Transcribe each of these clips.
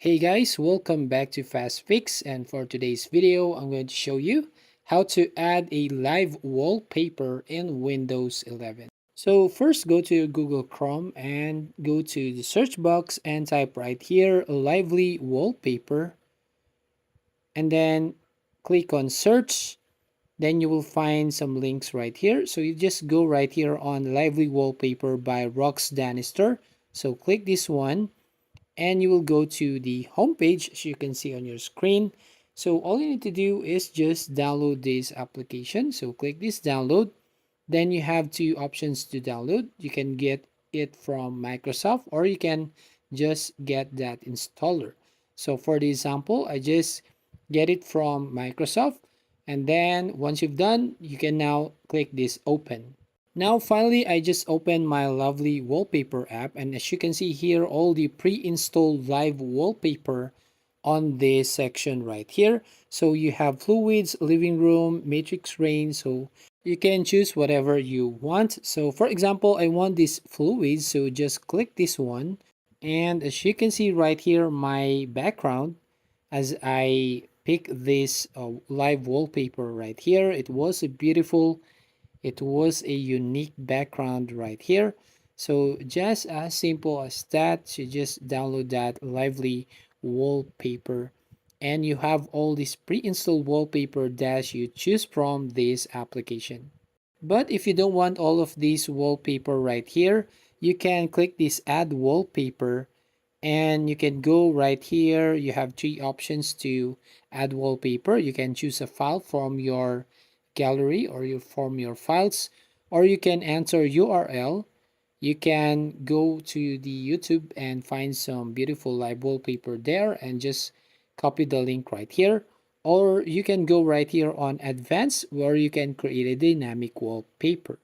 Hey guys, welcome back to Fast Fix, and for today's video I'm going to show you how to add a live wallpaper in Windows 11. So first go to Google Chrome and go to the search box and type right here lively wallpaper, and then click on search. Then you will find some links right here. So you just go right here on lively wallpaper by Rox Danister. So click this one and you will go to the home page as you can see on your screen. So all you need to do is just download this application. So click this download. Then you have two options to download. You can get it from Microsoft or you can just get that installer. So for the example, I just get it from Microsoft, and then once you've done, you can now click this open. Now finally, I just opened my lovely wallpaper app, and as you can see here, all the pre-installed live wallpaper on this section right here. So you have fluids, living room, matrix rain, so you can choose whatever you want. So for example, I want this fluids, so just click this one. And as you can see right here, my background, as I pick this live wallpaper right here, it was a beautiful, it was a unique background right here. So just as simple as that, you just download that lively wallpaper and you have all this pre-installed wallpaper that you choose from this application. But if you don't want all of these wallpaper right here, you can click this add wallpaper and you can go right here. You have three options to add wallpaper. You can choose a file from your gallery or from your files, or you can enter URL. You can go to the YouTube and find some beautiful live wallpaper there and just copy the link right here. Or you can go right here on advanced where you can create a dynamic wallpaper.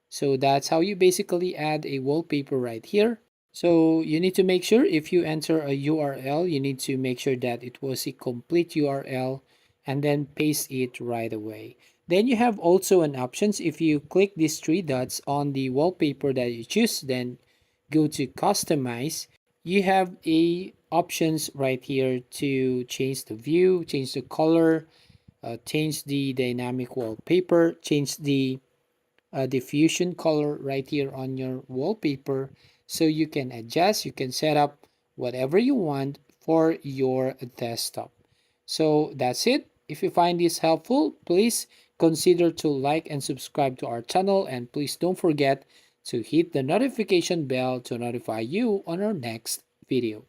So that's how you basically add a wallpaper right here. So you need to make sure if you enter a URL, you need to make sure that it was a complete URL and then paste it right away. Then you have also an options. If you click these three dots on the wallpaper that you choose, then go to customize. You have a options right here to change the view, change the color, change the dynamic wallpaper, change the diffusion color right here on your wallpaper, so you can adjust, you can set up whatever you want for your desktop. So that's it. If you find this helpful, please consider to like and subscribe to our channel, and please don't forget to hit the notification bell to notify you on our next video.